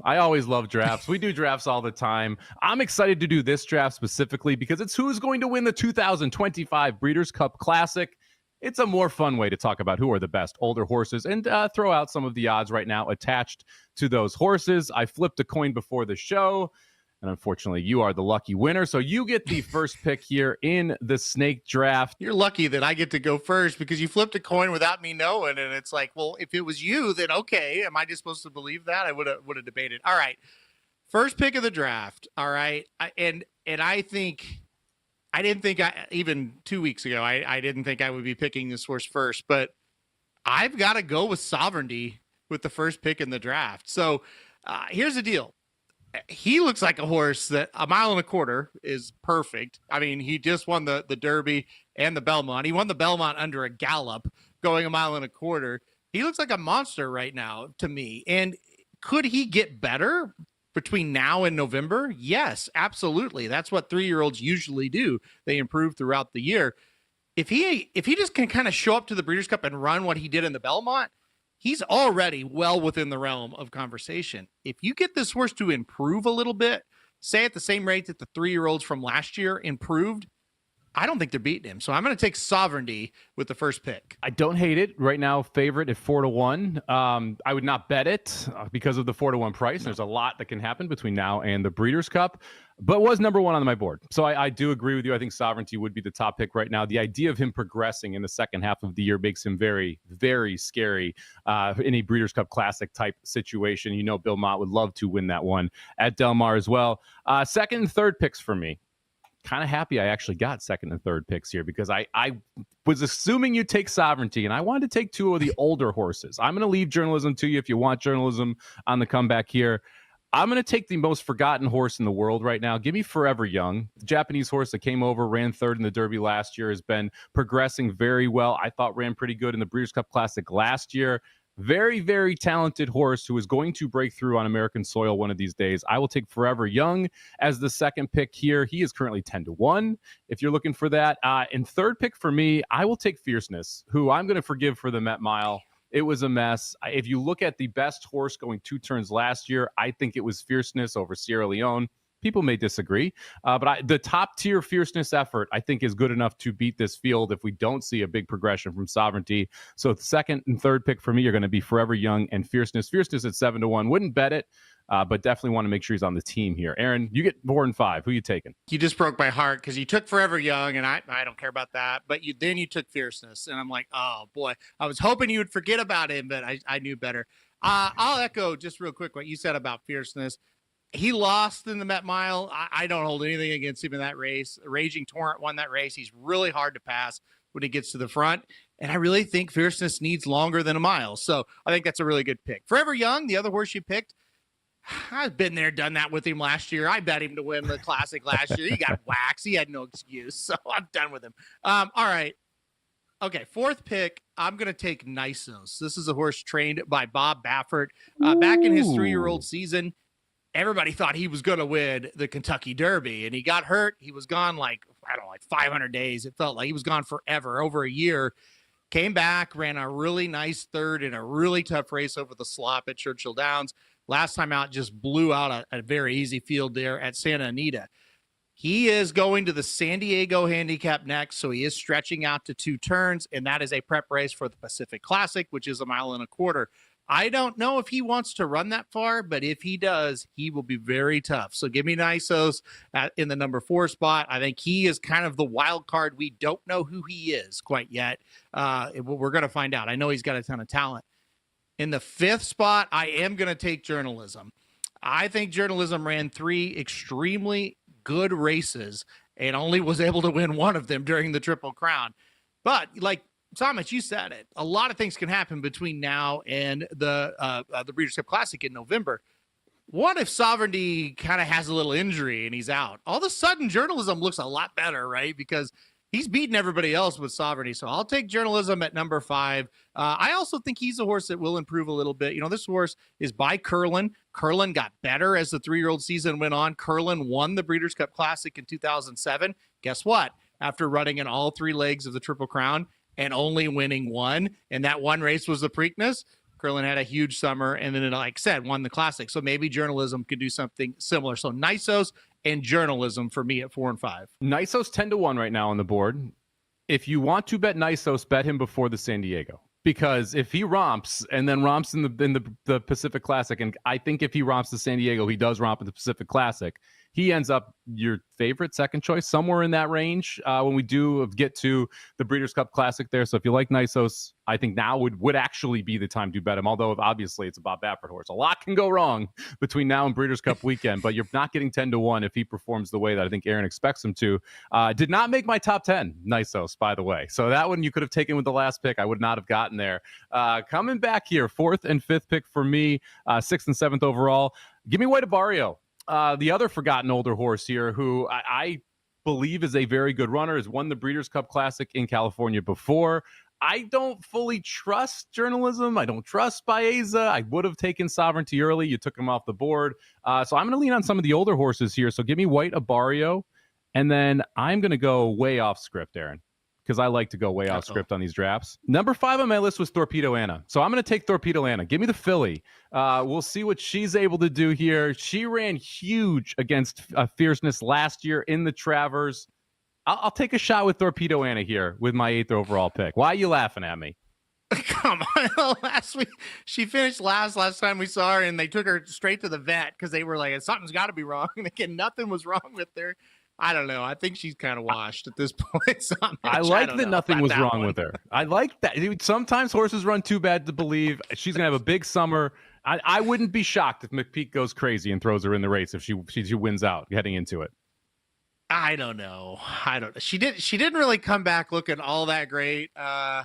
I always love drafts. We do drafts all the time. I'm excited to do this draft specifically because it's who's going to win the 2025 Breeders' Cup Classic. It's a more fun way to talk about who are the best older horses and throw out some of the odds right now attached to those horses. I flipped a coin before the show, and unfortunately, you are the lucky winner. So you get the first pick here in the snake draft. You're lucky that I get to go first because you flipped a coin without me knowing. And it's like, well, if it was you, then okay. Am I just supposed to believe that? I would have debated. All right. First pick of the draft. All right. And I think I didn't think even 2 weeks ago, I didn't think I would be picking this horse first, but I've got to go with Sovereignty with the first pick in the draft. So here's the deal. He looks like a horse that a mile and a quarter is perfect. I mean, he just won the Derby and the Belmont. He won the Belmont under a gallop going a mile and a quarter. He looks like a monster right now to me. And could he get better between now and November? Yes, absolutely. That's what 3-year-olds usually do. They improve throughout the year. If he just can kind of show up to the Breeders' Cup and run what he did in the Belmont, he's already well within the realm of conversation. If you get this horse to improve a little bit, say at the same rate that the 3-year-olds from last year improved, I don't think they're beating him. So I'm going to take Sovereignty with the first pick. I don't hate it. Right now, favorite at 4-1. I would not bet it because of the 4-1 price. No. There's a lot that can happen between now and the Breeders' Cup, but was number one on my board. So I do agree with you. I think Sovereignty would be the top pick right now. The idea of him progressing in the second half of the year makes him very, very scary in a Breeders' Cup Classic type situation. You know, Bill Mott would love to win that one at Del Mar as well. Second and third picks for me. Kind of happy I actually got second and third picks here because I was assuming you'd take Sovereignty, and I wanted to take two of the older horses. I'm going to leave journalism to you if you want journalism on the comeback here. I'm going to take the most forgotten horse in the world right now. Give me Forever Young. The Japanese horse that came over, ran third in the Derby last year, has been progressing very well. I thought ran pretty good in the Breeders' Cup Classic last year. Very, very talented horse who is going to break through on American soil one of these days. I will take Forever Young as the second pick here. He is currently 10-1 if you're looking for that. And third pick for me, I will take Fierceness, who I'm going to forgive for the Met Mile. It was a mess. If you look at the best horse going 2 turns last year, I think it was Fierceness over Sierra Leone. People may disagree, but the top-tier Fierceness effort, I think, is good enough to beat this field if we don't see a big progression from Sovereignty. So the second and third pick for me are going to be Forever Young and Fierceness. Fierceness at 7-1. Wouldn't bet it, but definitely want to make sure he's on the team here. Aaron, you get 4 and 5. Who you taking? You just broke my heart because you took Forever Young, and I don't care about that. But then you took Fierceness, and I'm like, oh, boy. I was hoping you would forget about him, but I knew better. I'll echo just real quick what you said about Fierceness. He lost in the Met Mile. I don't hold anything against him in that race. Raging Torrent won that race. He's really hard to pass when he gets to the front. And I really think Fierceness needs longer than a mile. So I think that's a really good pick. Forever Young, the other horse you picked, I've been there, done that with him last year. I bet him to win the Classic last year. He got waxed. He had no excuse. So I'm done with him. All right. Okay, fourth pick, I'm going to take Nysos. This is a horse trained by Bob Baffert. Back in his 3-year-old season, everybody thought he was going to win the Kentucky Derby, and he got hurt. He was gone like 500 days. It felt like he was gone forever, over a year. Came back, ran a really nice third in a really tough race over the slop at Churchill Downs. Last time out, just blew out a very easy field there at Santa Anita. He is going to the San Diego Handicap next, so he is stretching out to 2 turns, and that is a prep race for the Pacific Classic, which is a mile and a quarter. I don't know if he wants to run that far, but if he does, he will be very tough. So give me Nysos in the number 4 spot. I think he is kind of the wild card. We don't know who he is quite yet. We're going to find out. I know he's got a ton of talent. In the 5th spot, I am going to take Journalism. I think Journalism ran 3 extremely good races and only was able to win one of them during the Triple Crown. But like Somich, you said it. A lot of things can happen between now and the Breeders' Cup Classic in November. What if Sovereignty kind of has a little injury and he's out? All of a sudden, Journalism looks a lot better, right? Because he's beaten everybody else with Sovereignty. So I'll take Journalism at number 5. I also think he's a horse that will improve a little bit. You know, this horse is by Curlin. Curlin got better as the 3-year-old season went on. Curlin won the Breeders' Cup Classic in 2007. Guess what? After running in all 3 legs of the Triple Crown and only winning 1, and that one race was the Preakness, Curlin had a huge summer, and then, like I said, won the Classic. So maybe Journalism could do something similar. So Nysos and Journalism for me at 4 and 5. Nysos 10-1 right now on the board. If you want to bet Nysos, bet him before the San Diego. Because if he romps and then romps in the Pacific Classic, and I think if he romps the San Diego, he does romp at the Pacific Classic, he ends up your favorite second choice, somewhere in that range when we do get to the Breeders' Cup Classic there. So if you like Nysos, I think now would actually be the time to bet him, although obviously it's a Bob Baffert horse. A lot can go wrong between now and Breeders' Cup weekend, but you're not getting 10-1 if he performs the way that I think Aaron expects him to. Did not make my top 10, Nysos, by the way. So that one you could have taken with the last pick. I would not have gotten there. Coming back here, 4th and 5th pick for me, 6th and 7th overall. Give me White Abarrio. The other forgotten older horse here, who I believe is a very good runner, has won the Breeders' Cup Classic in California before. I don't fully trust Journalism. I don't trust Baeza. I would have taken Sovereignty early. You took him off the board. So I'm going to lean on some of the older horses here. So give me White Abarrio, and then I'm going to go way off script, Aaron, because I like to go way off script on these drafts. Number 5 on my list was Thorpedo Anna. So I'm going to take Thorpedo Anna. Give me the filly. We'll see what she's able to do here. She ran huge against Fierceness last year in the Travers. I'll take a shot with Thorpedo Anna here with my 8th overall pick. Why are you laughing at me? Come on. Last week, she finished last time we saw her, and they took her straight to the vet because they were like, something's got to be wrong. And again, nothing was wrong with her. I don't know. I think she's kind of washed at this point. I like that nothing was wrong with her. I like that. Dude, sometimes horses run too bad to believe. She's going to have a big summer. I wouldn't be shocked if McPeak goes crazy and throws her in the race if she wins out heading into it. I don't know. She didn't really come back looking all that great. I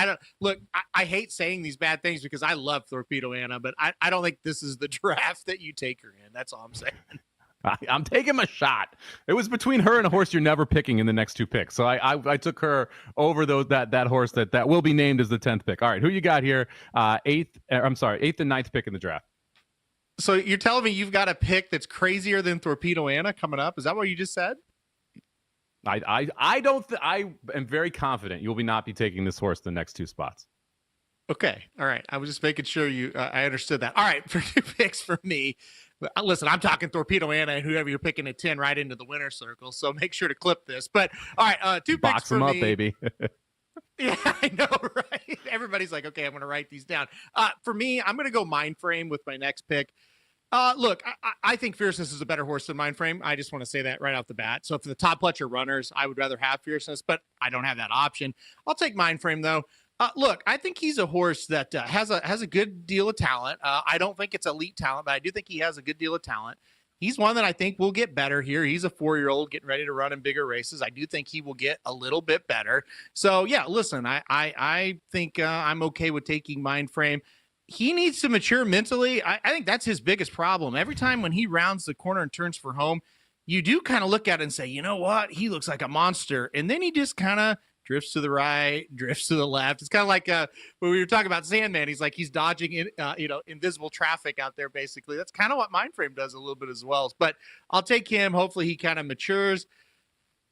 don't look. I hate saying these bad things because I love Thorpedo Anna, but I don't think this is the draft that you take her in. That's all I'm saying. I'm taking my shot. It was between her and a horse you're never picking in the next 2 picks. So I took her over that horse that will be named as the 10th pick. All right, who you got here? 8th and 9th pick in the draft. So you're telling me you've got a pick that's crazier than Thorpedo Anna coming up? Is that what you just said? I am very confident you will not be taking this horse the next 2 spots. Okay. All right. I was just making sure I understood that. All right. For 2 picks for me. Listen, I'm talking Thorpedo Anna and whoever you're picking at 10 right into the winner's circle. So make sure to clip this. But all right, 2 picks Box them for up, me. baby. Yeah, I know, right? Everybody's like, okay, I'm going to write these down. For me, I'm going to go Mindframe with my next pick. Look, I think Fierceness is a better horse than Mindframe. I just want to say that right off the bat. So for the top Pletcher runners, I would rather have Fierceness, but I don't have that option. I'll take Mindframe though. Look, I think he's a horse that has a good deal of talent. I don't think it's elite talent, but I do think he has a good deal of talent. He's one that I think will get better here. He's a 4-year-old getting ready to run in bigger races. I do think he will get a little bit better. So yeah, listen, I think I'm okay with taking Mindframe. He needs to mature mentally. I think that's his biggest problem. Every time when he rounds the corner and turns for home, you do kind of look at it and say, you know what? He looks like a monster. And then he just kind of drifts to the right, drifts to the left. It's kind of like when we were talking about Sandman. He's like he's dodging invisible traffic out there, basically. That's kind of what Mindframe does a little bit as well. But I'll take him. Hopefully he kind of matures.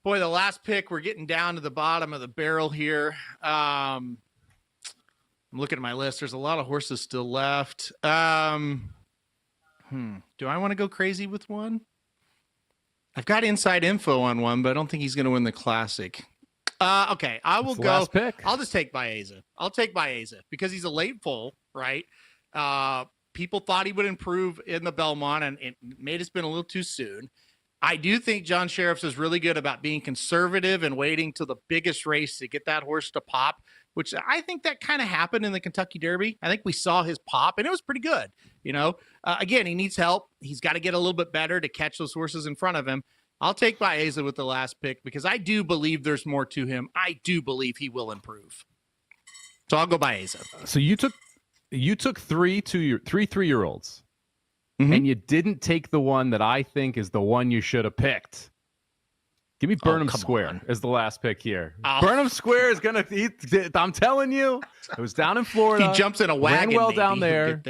Boy, the last pick, we're getting down to the bottom of the barrel here. I'm looking at my list. There's a lot of horses still left. Do I want to go crazy with one? I've got inside info on one, but I don't think he's going to win the Classic. Okay, I will go. Last pick. I'll just take Baeza. I'll take Baeza because he's a late foal, right? People thought he would improve in the Belmont, and it may have been a little too soon. I do think John Sheriff's is really good about being conservative and waiting till the biggest race to get that horse to pop, which I think that kind of happened in the Kentucky Derby. I think we saw his pop, and it was pretty good. Again, he needs help. He's got to get a little bit better to catch those horses in front of him. I'll take Baeza with the last pick because I do believe there's more to him. I do believe he will improve. So I'll go Baeza. So you took 3 3-year-olds, and you didn't take the one that I think is the one you should have picked. Give me Burnham Square as the last pick here. Oh. Burnham Square is going to, I'm telling you, it was down in Florida. He jumps in a wagon. Ran well down there.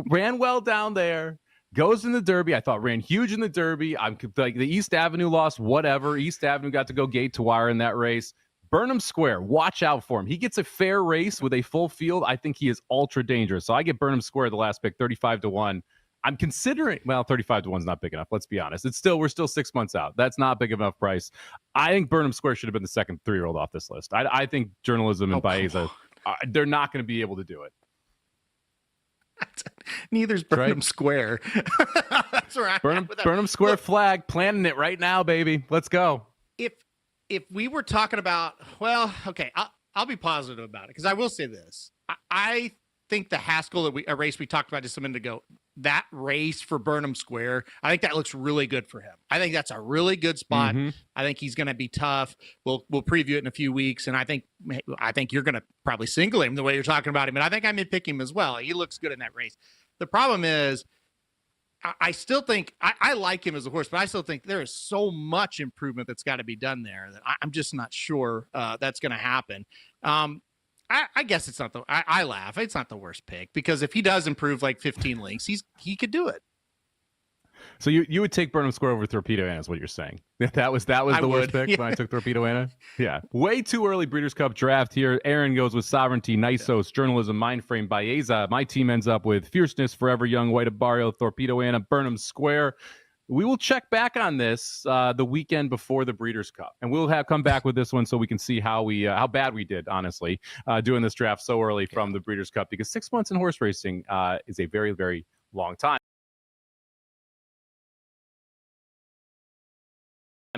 Ran well down there. Goes in the Derby. I thought ran huge in the Derby. I'm like the East Avenue loss, whatever. East Avenue got to go gate to wire in that race. Burnham Square, watch out for him. He gets a fair race with a full field. I think he is ultra dangerous. So I get Burnham Square the last pick, 35-1. I'm considering, well, 35-1 is not big enough. Let's be honest. We're still 6 months out. That's not big enough price. I think Burnham Square should have been the second 3-year-old off this list. I think Journalism and Baeza, they're not going to be able to do it. Neither's Burnham Square. That's where Burnham Square flag, planting it right now, baby. Let's go. If we were talking about, well, okay, I'll be positive about it because I will say this. I think the Haskell a race we talked about just a minute ago, that race for Burnham Square, I think that looks really good for him. I think that's a really good spot. Mm-hmm. I think he's going to be tough. We'll preview it in a few weeks, and I think you're going to probably single him the way you're talking about him, and I think I may pick him as well. He looks good in that race. The problem is, I still think I like him as a horse, but I still think there is so much improvement that's got to be done there that I'm just not sure that's going to happen. I guess it's not I laugh. It's not the worst pick because if he does improve like 15 lengths, he could do it. So you would take Burnham Square over Thorpedo Anna is what you're saying. That was the worst pick when I took Thorpedo Anna. Yeah. Way too early Breeders' Cup draft here. Aaron goes with Sovereignty, Nysos, Journalism, Mindframe, Baeza. My team ends up with Fierceness, Forever Young, White Abarrio, Thorpedo Anna, Burnham Square. We will check back on this the weekend before the Breeders' Cup, and we'll come back with this one so we can see how bad we did, honestly, doing this draft so early from the Breeders' Cup, because 6 months in horse racing is a very, very long time.